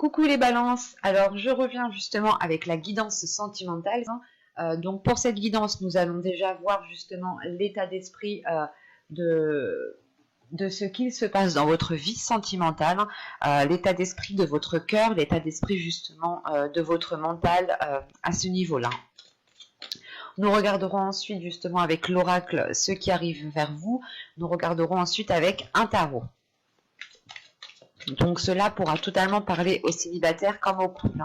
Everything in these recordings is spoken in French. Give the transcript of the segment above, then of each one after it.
Coucou les balances, alors je reviens justement avec la guidance sentimentale. Donc pour cette guidance, nous allons déjà voir justement l'état d'esprit de ce qu'il se passe dans votre vie sentimentale, l'état d'esprit de votre cœur, l'état d'esprit justement de votre mental à ce niveau-là. Nous regarderons ensuite justement avec l'oracle ce qui arrive vers vous. Nous regarderons ensuite avec un tarot. Donc cela pourra totalement parler aux célibataires comme aux couples,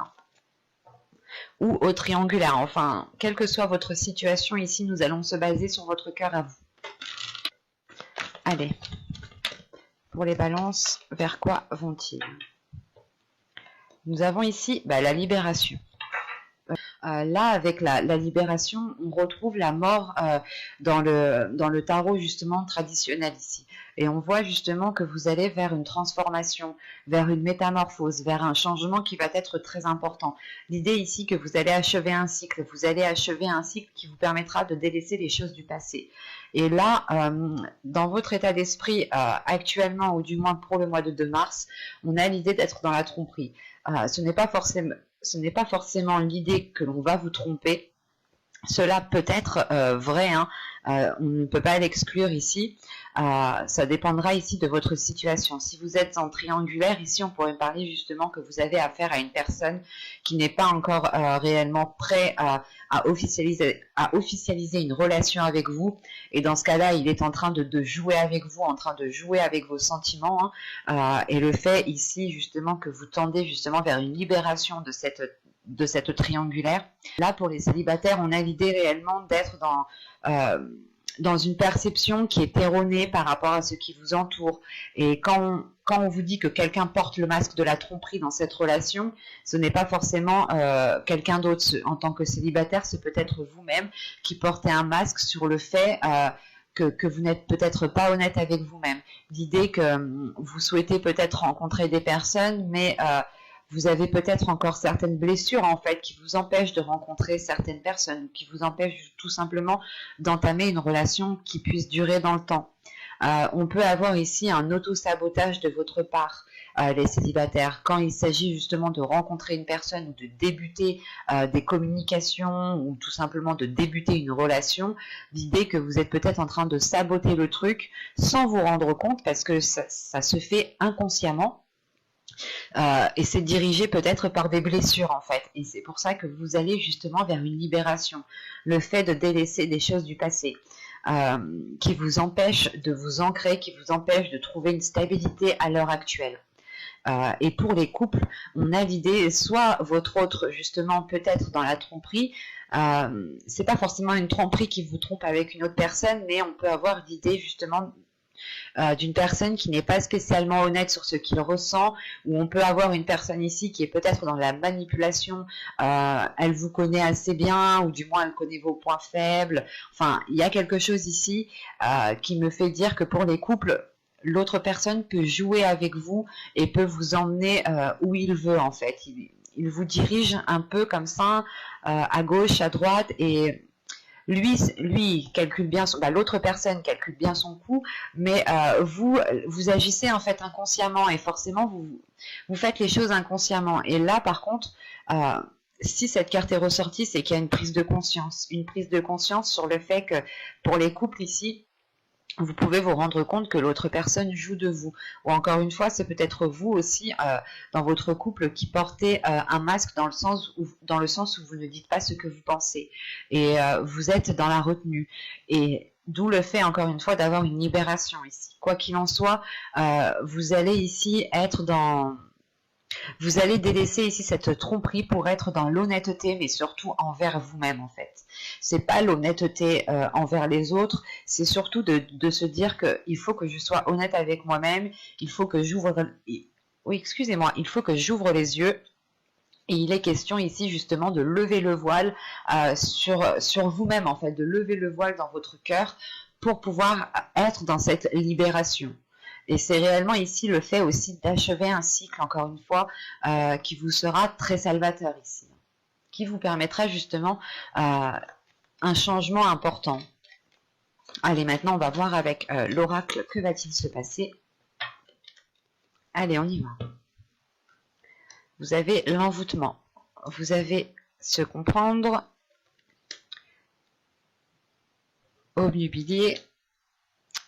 ou aux triangulaires. Enfin, quelle que soit votre situation ici, nous allons se baser sur votre cœur à vous. Allez, pour les balances, vers quoi vont-ils? Nous avons ici la libération. Là, avec la libération, on retrouve la mort dans le tarot justement traditionnel ici. Et on voit justement que vous allez vers une transformation, vers une métamorphose, vers un changement qui va être très important. L'idée ici que vous allez achever un cycle, qui vous permettra de délaisser les choses du passé. Et là, dans votre état d'esprit actuellement, ou du moins pour le mois de 2 mars, on a l'idée d'être dans la tromperie. Ce n'est pas forcément l'idée que l'on va vous tromper. Cela peut être vrai, on ne peut pas l'exclure ici. Ça dépendra ici de votre situation. Si vous êtes en triangulaire, ici on pourrait parler justement que vous avez affaire à une personne qui n'est pas encore réellement prêt à officialiser une relation avec vous. Et dans ce cas-là, il est en train de jouer avec vous, en train de jouer avec vos sentiments. Et le fait ici justement que vous tendez justement vers une libération de cette triangulaire. Là, pour les célibataires, on a l'idée réellement d'être dans une perception qui est erronée par rapport à ce qui vous entoure. Et quand on vous dit que quelqu'un porte le masque de la tromperie dans cette relation, ce n'est pas forcément quelqu'un d'autre. En tant que célibataire, c'est peut-être vous-même qui portez un masque sur le fait que vous n'êtes peut-être pas honnête avec vous-même. L'idée que vous souhaitez peut-être rencontrer des personnes, mais vous avez peut-être encore certaines blessures en fait qui vous empêchent de rencontrer certaines personnes, qui vous empêchent tout simplement d'entamer une relation qui puisse durer dans le temps. On peut avoir ici un auto-sabotage de votre part, les célibataires, quand il s'agit justement de rencontrer une personne ou de débuter des communications ou tout simplement de débuter une relation. L'idée que vous êtes peut-être en train de saboter le truc sans vous rendre compte parce que ça se fait inconsciemment. Et c'est dirigé peut-être par des blessures en fait, et c'est pour ça que vous allez justement vers une libération, le fait de délaisser des choses du passé qui vous empêchent de vous ancrer, qui vous empêchent de trouver une stabilité à l'heure actuelle. Et pour les couples, on a l'idée, soit votre autre justement peut-être dans la tromperie, c'est pas forcément une tromperie qui vous trompe avec une autre personne, mais on peut avoir l'idée justement d'une personne qui n'est pas spécialement honnête sur ce qu'il ressent, ou on peut avoir une personne ici qui est peut-être dans la manipulation, elle vous connaît assez bien, ou du moins elle connaît vos points faibles. Enfin, il y a quelque chose ici qui me fait dire que pour les couples, l'autre personne peut jouer avec vous et peut vous emmener où il veut en fait. Il vous dirige un peu comme ça, à gauche, à droite, et lui calcule bien l'autre personne calcule bien son coup, mais vous agissez en fait inconsciemment, et forcément vous faites les choses inconsciemment. Et là par contre, si cette carte est ressortie, c'est qu'il y a une prise de conscience sur le fait que pour les couples ici, vous pouvez vous rendre compte que l'autre personne joue de vous. Ou encore une fois, c'est peut-être vous aussi, dans votre couple, qui portez un masque dans le sens où vous ne dites pas ce que vous pensez. Et vous êtes dans la retenue. Et d'où le fait, encore une fois, d'avoir une libération ici. Quoi qu'il en soit, vous allez ici être dans... Vous allez délaisser ici cette tromperie pour être dans l'honnêteté, mais surtout envers vous-même en fait. C'est pas l'honnêteté envers les autres, c'est surtout de se dire que il faut que je sois honnête avec moi-même, il faut que j'ouvre... Oui, excusez-moi, il faut que j'ouvre les yeux. Et il est question ici justement de lever le voile sur vous-même en fait, de lever le voile dans votre cœur pour pouvoir être dans cette libération. Et c'est réellement ici le fait aussi d'achever un cycle, encore une fois, qui vous sera très salvateur ici, qui vous permettra justement un changement important. Allez, maintenant on va voir avec l'oracle, que va-t-il se passer? Allez, on y va. vous avez l'envoûtement, vous avez se comprendre, obnubilé,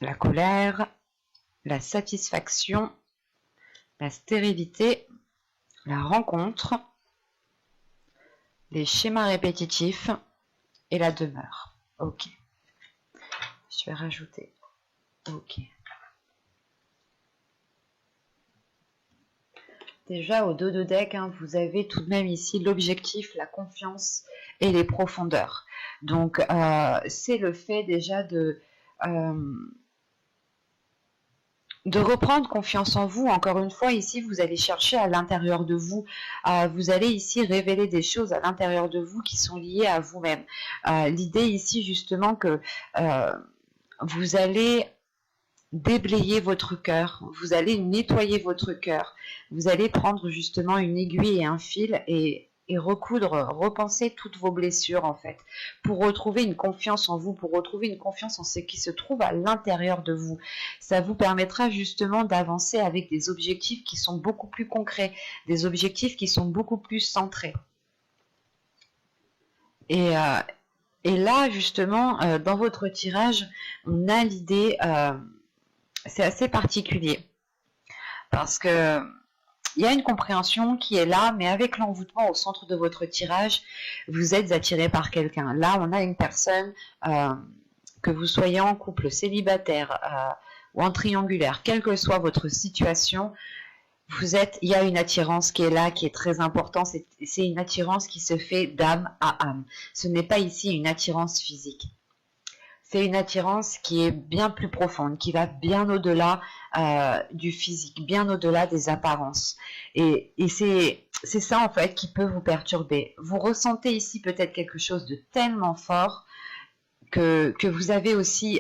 la colère, la satisfaction, la stérilité, la rencontre, les schémas répétitifs et la demeure. Ok. Je vais rajouter. Ok. Déjà au dos de deck, hein, vous avez tout de même ici l'objectif, la confiance et les profondeurs. Donc c'est le fait déjà de reprendre confiance en vous. Encore une fois, ici, vous allez chercher à l'intérieur de vous. Vous allez ici révéler des choses à l'intérieur de vous qui sont liées à vous-même. L'idée ici, justement, que vous allez déblayer votre cœur, vous allez nettoyer votre cœur, vous allez prendre justement une aiguille et un fil et recoudre, repenser toutes vos blessures en fait, pour retrouver une confiance en vous, pour retrouver une confiance en ce qui se trouve à l'intérieur de vous. Ça vous permettra justement d'avancer avec des objectifs qui sont beaucoup plus concrets, des objectifs qui sont beaucoup plus centrés. Et là justement, dans votre tirage, on a l'idée... c'est assez particulier parce que il y a une compréhension qui est là, mais avec l'envoûtement au centre de votre tirage, vous êtes attiré par quelqu'un. Là, on a une personne, que vous soyez en couple, célibataire ou en triangulaire, quelle que soit votre situation, il y a une attirance qui est là, qui est très importante. C'est une attirance qui se fait d'âme à âme. Ce n'est pas ici une attirance physique. C'est une attirance qui est bien plus profonde, qui va bien au-delà du physique, bien au-delà des apparences. Et c'est ça en fait qui peut vous perturber. Vous ressentez ici peut-être quelque chose de tellement fort que vous avez aussi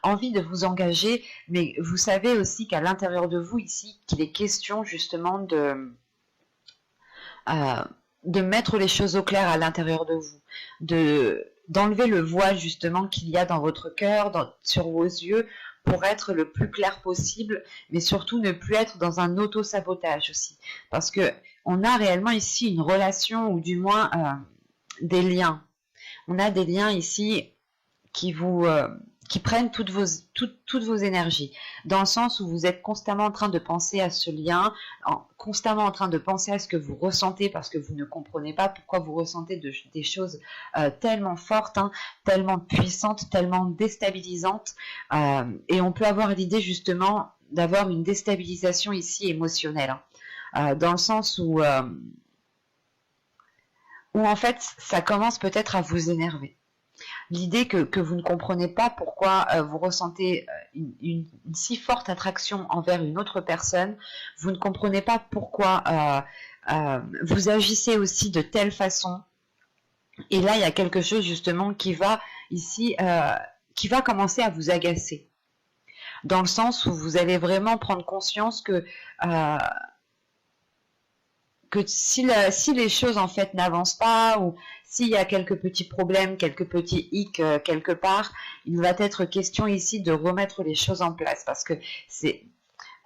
envie de vous engager, mais vous savez aussi qu'à l'intérieur de vous ici, qu'il est question justement de mettre les choses au clair à l'intérieur de vous, d'enlever le voile justement qu'il y a dans votre cœur, sur vos yeux, pour être le plus clair possible, mais surtout ne plus être dans un auto-sabotage aussi. Parce que on a réellement ici une relation, ou du moins des liens. On a des liens ici qui prennent toutes vos énergies, dans le sens où vous êtes constamment en train de penser à ce lien, constamment en train de penser à ce que vous ressentez, parce que vous ne comprenez pas pourquoi vous ressentez des choses tellement fortes, hein, tellement puissantes, tellement déstabilisantes, et on peut avoir l'idée justement d'avoir une déstabilisation ici émotionnelle, hein, dans le sens où en fait ça commence peut-être à vous énerver. L'idée que vous ne comprenez pas pourquoi vous ressentez une si forte attraction envers une autre personne, vous ne comprenez pas pourquoi vous agissez aussi de telle façon. Et là, il y a quelque chose justement qui va ici, qui va commencer à vous agacer. Dans le sens où vous allez vraiment prendre conscience que si les choses en fait n'avancent pas, ou s'il y a quelques petits problèmes, quelques petits hicks quelque part, il va être question ici de remettre les choses en place, parce que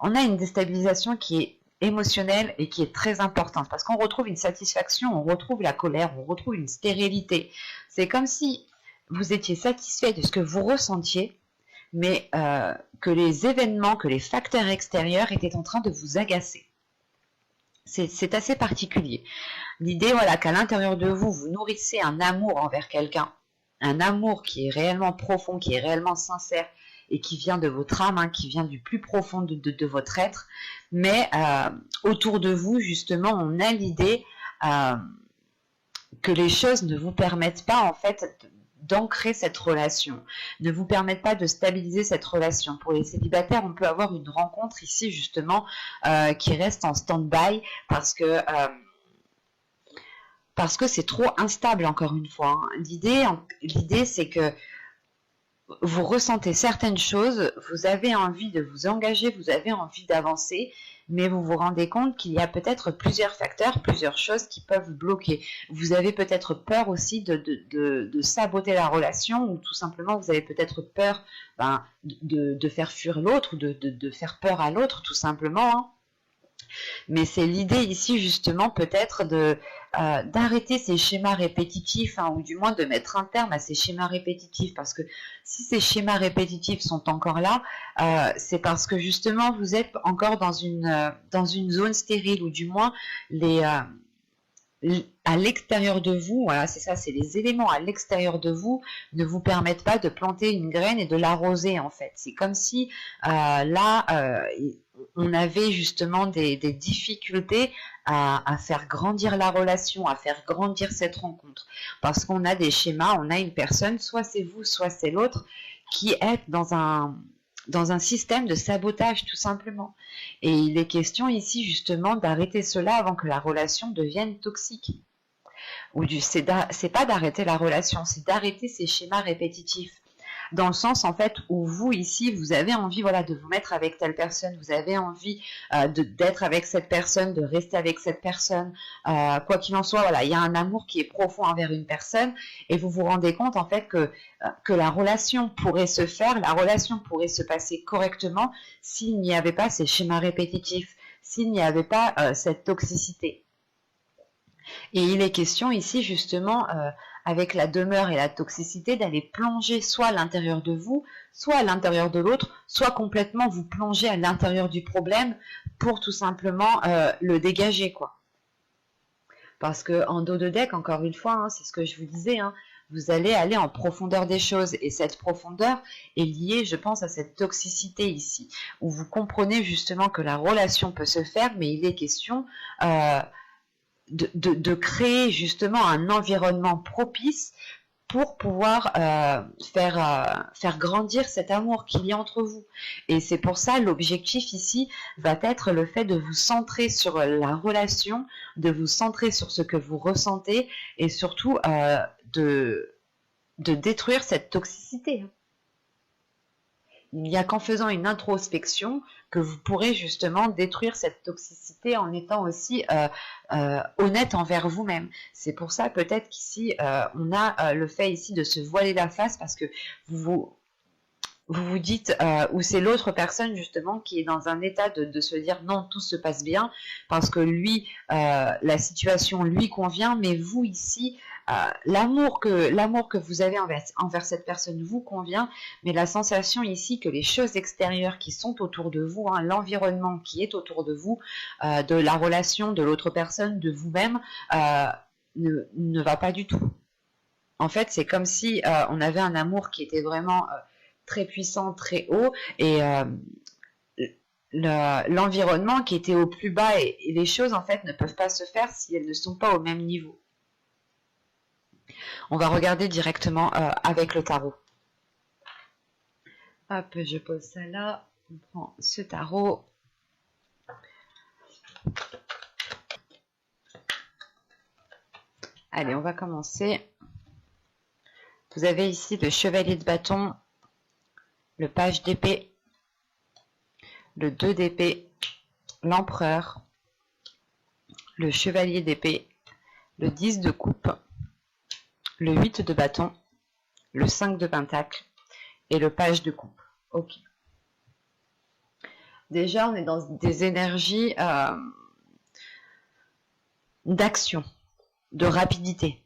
on a une déstabilisation qui est émotionnelle et qui est très importante, parce qu'on retrouve une satisfaction, on retrouve la colère, on retrouve une stérilité. C'est comme si vous étiez satisfait de ce que vous ressentiez, mais que les événements, que les facteurs extérieurs étaient en train de vous agacer. C'est assez particulier. L'idée, voilà, qu'à l'intérieur de vous, vous nourrissez un amour envers quelqu'un, un amour qui est réellement profond, qui est réellement sincère, et qui vient de votre âme, hein, qui vient du plus profond de votre être, mais autour de vous, justement, on a l'idée que les choses ne vous permettent pas, en fait, d'ancrer cette relation, ne vous permettent pas de stabiliser cette relation. Pour les célibataires, on peut avoir une rencontre ici justement qui reste en stand-by parce que c'est trop instable, encore une fois. Hein. L'idée, c'est que vous ressentez certaines choses, vous avez envie de vous engager, vous avez envie d'avancer, mais vous vous rendez compte qu'il y a peut-être plusieurs facteurs, plusieurs choses qui peuvent bloquer. Vous avez peut-être peur aussi de saboter la relation, ou tout simplement vous avez peut-être peur de faire fuir l'autre, de faire peur à l'autre, tout simplement. Hein. Mais c'est l'idée ici justement peut-être de d'arrêter ces schémas répétitifs, hein, ou du moins de mettre un terme à ces schémas répétitifs, parce que si ces schémas répétitifs sont encore là, c'est parce que justement vous êtes encore dans une zone stérile, ou du moins à l'extérieur de vous, voilà, c'est ça, c'est les éléments à l'extérieur de vous ne vous permettent pas de planter une graine et de l'arroser en fait. C'est comme si on avait justement des difficultés à faire grandir la relation, à faire grandir cette rencontre. Parce qu'on a des schémas, on a une personne, soit c'est vous, soit c'est l'autre, qui est dans un système de sabotage tout simplement. Et il est question ici justement d'arrêter cela avant que la relation devienne toxique. C'est pas d'arrêter la relation, c'est d'arrêter ces schémas répétitifs. Dans le sens en fait où vous ici vous avez envie, voilà, de vous mettre avec telle personne, vous avez envie d'être avec cette personne, de rester avec cette personne, quoi qu'il en soit, voilà, il y a un amour qui est profond envers une personne et vous vous rendez compte en fait que la relation pourrait se faire, la relation pourrait se passer correctement s'il n'y avait pas ces schémas répétitifs, s'il n'y avait pas cette toxicité. Et il est question ici justement avec la demeure et la toxicité d'aller plonger soit à l'intérieur de vous, soit à l'intérieur de l'autre, soit complètement vous plonger à l'intérieur du problème pour tout simplement le dégager, quoi. Parce que en dos de deck, encore une fois, hein, c'est ce que je vous disais, hein, vous allez aller en profondeur des choses et cette profondeur est liée, je pense, à cette toxicité ici, où vous comprenez justement que la relation peut se faire, mais il est question de créer justement un environnement propice pour pouvoir faire grandir cet amour qu'il y a entre vous. Et c'est pour ça l'objectif ici va être le fait de vous centrer sur la relation, de vous centrer sur ce que vous ressentez et surtout de détruire cette toxicité. Il n'y a qu'en faisant une introspection que vous pourrez justement détruire cette toxicité en étant aussi honnête envers vous-même. C'est pour ça peut-être qu'ici, on a le fait ici de se voiler la face parce que vous vous dites, ou c'est l'autre personne justement qui est dans un état de se dire non, tout se passe bien, parce que lui, la situation lui convient, mais vous ici, l'amour que vous avez envers cette personne vous convient, mais la sensation ici que les choses extérieures qui sont autour de vous, hein, l'environnement qui est autour de vous, de la relation de l'autre personne, de vous-même, ne va pas du tout. En fait, c'est comme si on avait un amour qui était vraiment très puissant, très haut, et l'environnement qui était au plus bas, et les choses en fait ne peuvent pas se faire si elles ne sont pas au même niveau. On va regarder directement avec le tarot. Hop, je pose ça là, on prend ce tarot. Allez, on va commencer. Vous avez ici le chevalier de bâton, le page d'épée, le 2 d'épée, l'empereur, le chevalier d'épée, le 10 de coupe, le 8 de bâton, le 5 de pentacle et le page de coupe. Ok. Déjà, on est dans des énergies d'action, de rapidité.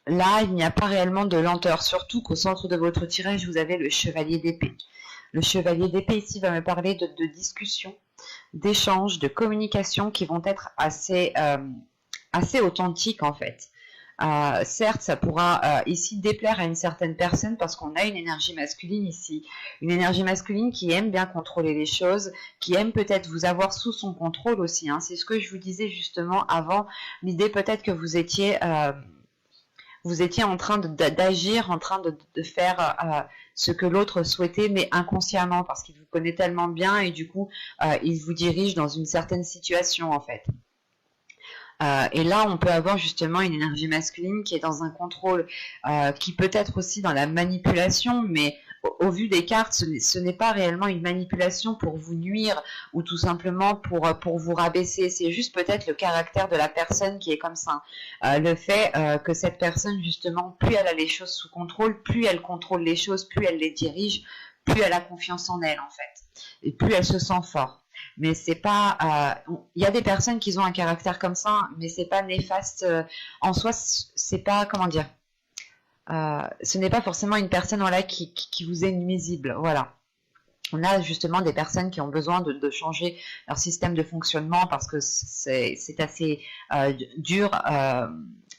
Là, il n'y a pas réellement de lenteur, surtout qu'au centre de votre tirage, vous avez le chevalier d'épée. Le chevalier d'épée ici va me parler de discussions, d'échanges, de communication qui vont être assez authentiques en fait. Certes, ça pourra ici déplaire à une certaine personne parce qu'on a une énergie masculine ici. Une énergie masculine qui aime bien contrôler les choses, qui aime peut-être vous avoir sous son contrôle aussi. Hein. C'est ce que je vous disais justement avant. L'idée peut-être que vous étiez en train d'agir, en train de faire ce que l'autre souhaitait, mais inconsciemment, parce qu'il vous connaît tellement bien et du coup, il vous dirige dans une certaine situation en fait. Et là, on peut avoir justement une énergie masculine qui est dans un contrôle, qui peut être aussi dans la manipulation, mais au vu des cartes, ce n'est pas réellement une manipulation pour vous nuire ou tout simplement pour vous rabaisser. C'est juste peut-être le caractère de la personne qui est comme ça. Le fait que cette personne, justement, plus elle a les choses sous contrôle, plus elle contrôle les choses, plus elle les dirige, plus elle a confiance en elle, en fait. Et plus elle se sent fort. Mais c'est pas... Il y a des personnes qui ont un caractère comme ça, mais c'est pas néfaste en soi, c'est pas... Comment dire, ce n'est pas forcément une personne voilà, qui vous est nuisible. Voilà. On a justement des personnes qui ont besoin de changer leur système de fonctionnement parce que c'est assez dur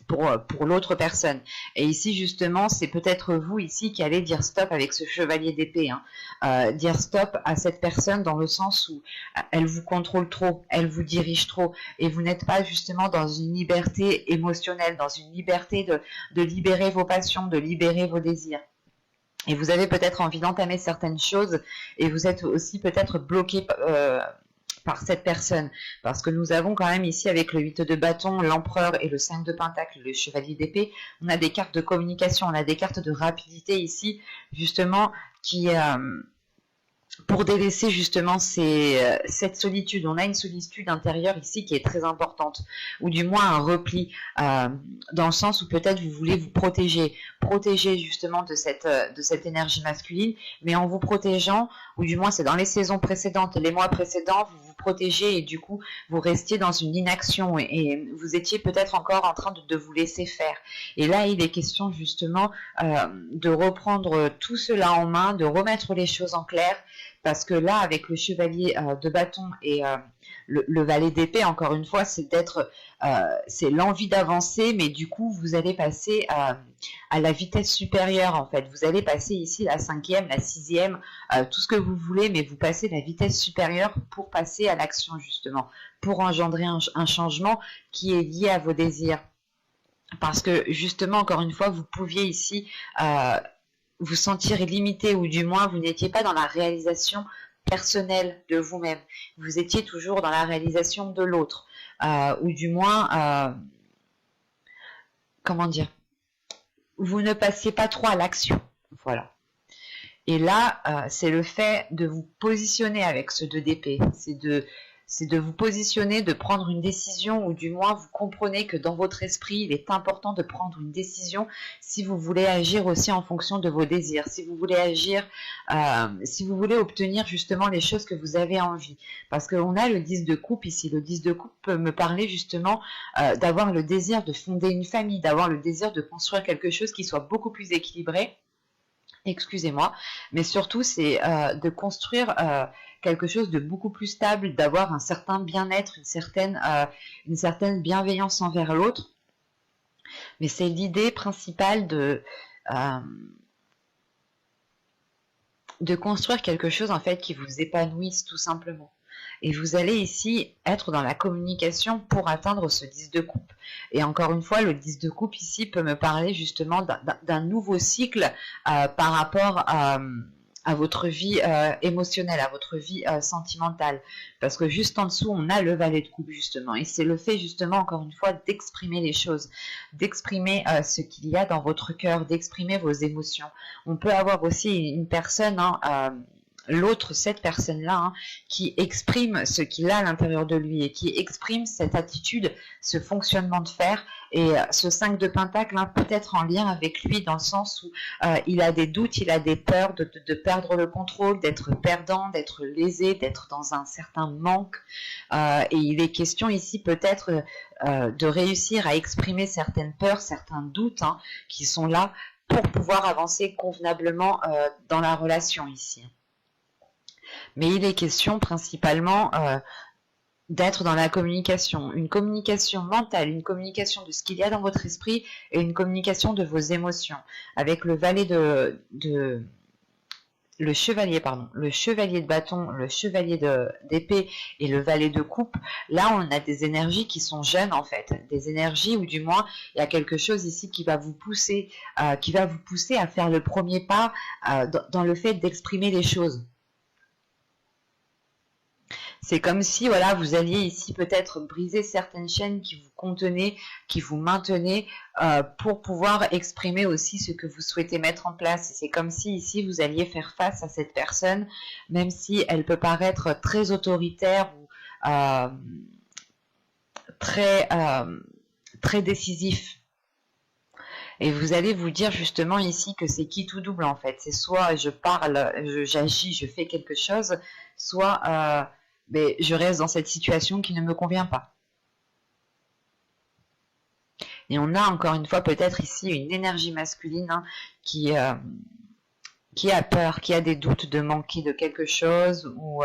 pour l'autre personne. Et ici, justement, c'est peut-être vous ici qui allez dire stop avec ce chevalier d'épée. Hein. Dire stop à cette personne dans le sens où elle vous contrôle trop, elle vous dirige trop, et vous n'êtes pas justement dans une liberté émotionnelle, dans une liberté de libérer vos passions, de libérer vos désirs. Et vous avez peut-être envie d'entamer certaines choses et vous êtes aussi peut-être bloqué par cette personne. Parce que nous avons quand même ici avec le 8 de bâton, l'empereur et le 5 de pentacle, le chevalier d'épée, on a des cartes de communication, on a des cartes de rapidité ici, justement, qui... pour délaisser justement cette solitude. On a une solitude intérieure ici qui est très importante, ou du moins un repli, dans le sens où peut-être vous voulez vous protéger justement de cette énergie masculine, mais en vous protégeant, ou du moins c'est dans les saisons précédentes, les mois précédents, vous vous protégez et du coup vous restiez dans une inaction et vous étiez peut-être encore en train de vous laisser faire. Et là il est question justement de reprendre tout cela en main, de remettre les choses en clair, parce que là, avec le chevalier de bâton et le valet d'épée, encore une fois, c'est l'envie d'avancer, mais du coup, vous allez passer à la vitesse supérieure, en fait. Vous allez passer ici la 5e, la 6e, tout ce que vous voulez, mais vous passez la vitesse supérieure pour passer à l'action, justement, pour engendrer un changement qui est lié à vos désirs. Parce que, justement, encore une fois, vous pouviez ici... vous sentir limité, ou du moins vous n'étiez pas dans la réalisation personnelle de vous-même, vous étiez toujours dans la réalisation de l'autre, ou du moins, comment dire, vous ne passiez pas trop à l'action, voilà. Et là, c'est le fait de vous positionner avec ce 2 d'épée, c'est de vous positionner, de prendre une décision, ou du moins vous comprenez que dans votre esprit, il est important de prendre une décision si vous voulez agir aussi en fonction de vos désirs, si vous voulez agir, si vous voulez obtenir justement les choses que vous avez envie. Parce qu'on a le 10 de coupe ici, le 10 de coupe peut me parler justement d'avoir le désir de fonder une famille, d'avoir le désir de construire quelque chose qui soit beaucoup plus équilibré. Excusez-moi, mais surtout c'est de construire quelque chose de beaucoup plus stable, d'avoir un certain bien-être, une certaine bienveillance envers l'autre. Mais c'est l'idée principale de construire quelque chose en fait qui vous épanouisse tout simplement. Et vous allez ici être dans la communication pour atteindre ce 10 de coupe. Et encore une fois, le 10 de coupe ici peut me parler justement d'un nouveau cycle par rapport à votre vie émotionnelle, à votre vie sentimentale. Parce que juste en dessous, on a le valet de coupe justement. Et c'est le fait justement, encore une fois, d'exprimer les choses, d'exprimer ce qu'il y a dans votre cœur, d'exprimer vos émotions. On peut avoir aussi une personne... l'autre, cette personne-là, qui exprime ce qu'il a à l'intérieur de lui et qui exprime cette attitude, ce fonctionnement de fer. Et ce 5 de pentacle peut être en lien avec lui dans le sens où il a des doutes, il a des peurs de perdre le contrôle, d'être perdant, d'être lésé, d'être dans un certain manque. Et il est question ici peut-être de réussir à exprimer certaines peurs, certains doutes qui sont là pour pouvoir avancer convenablement dans la relation ici. Mais il est question principalement d'être dans la communication, une communication mentale, une communication de ce qu'il y a dans votre esprit et une communication de vos émotions. Avec le valet le chevalier de bâton, le chevalier d'épée et le valet de coupe, là on a des énergies qui sont jeunes en fait, des énergies ou du moins il y a quelque chose ici qui va vous pousser, à faire le premier pas dans le fait d'exprimer les choses. C'est comme si voilà, vous alliez ici peut-être briser certaines chaînes qui vous contenaient, qui vous maintenaient pour pouvoir exprimer aussi ce que vous souhaitez mettre en place. C'est comme si ici vous alliez faire face à cette personne, même si elle peut paraître très autoritaire ou très décisif. Et vous allez vous dire justement ici que c'est qui tout double en fait. C'est soit je parle, j'agis, je fais quelque chose, soit mais je reste dans cette situation qui ne me convient pas. Et on a encore une fois peut-être ici une énergie masculine hein, qui a peur, qui a des doutes de manquer de quelque chose ou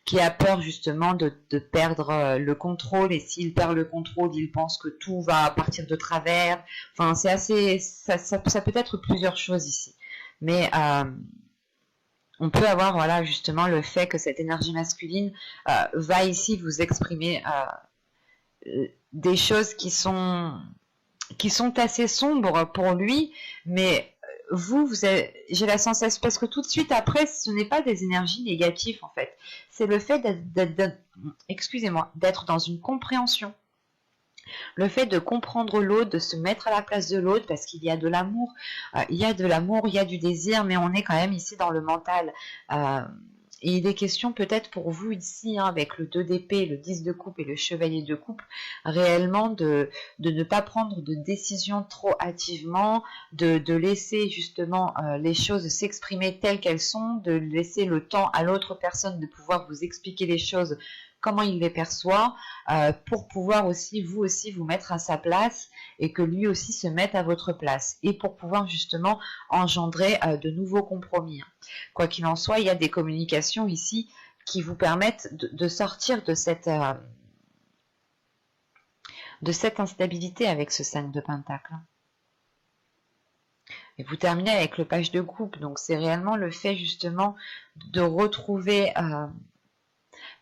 qui a peur justement de perdre le contrôle. Et s'il perd le contrôle, il pense que tout va partir de travers. Enfin, c'est assez, ça peut être plusieurs choses ici. Mais on peut avoir voilà justement le fait que cette énergie masculine va ici vous exprimer des choses qui sont assez sombres pour lui, mais j'ai la sensation, parce que tout de suite après, ce n'est pas des énergies négatives en fait, c'est le fait d'être dans une compréhension, le fait de comprendre l'autre, de se mettre à la place de l'autre, parce qu'il y a de l'amour, il y a du désir, mais on est quand même ici dans le mental. Et il est question peut-être pour vous ici, hein, avec le 2 d'épée, le 10 de coupe et le chevalier de coupe, réellement de ne pas prendre de décision trop hâtivement, de laisser justement les choses s'exprimer telles qu'elles sont, de laisser le temps à l'autre personne de pouvoir vous expliquer les choses comment il les perçoit, pour pouvoir aussi vous mettre à sa place et que lui aussi se mette à votre place, et pour pouvoir justement engendrer de nouveaux compromis. Quoi qu'il en soit, il y a des communications ici qui vous permettent de sortir de cette instabilité avec ce 5 de Pentacle. Et vous terminez avec le page de coupe, donc c'est réellement le fait justement de retrouver...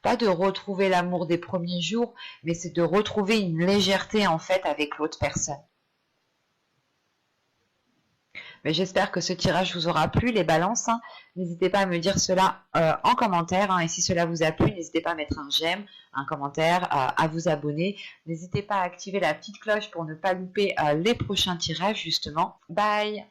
pas de retrouver l'amour des premiers jours, mais c'est de retrouver une légèreté en fait avec l'autre personne. Mais j'espère que ce tirage vous aura plu, les balances. Hein. N'hésitez pas à me dire cela en commentaire. Hein. Et si cela vous a plu, n'hésitez pas à mettre un j'aime, un commentaire, à vous abonner. N'hésitez pas à activer la petite cloche pour ne pas louper les prochains tirages, justement. Bye!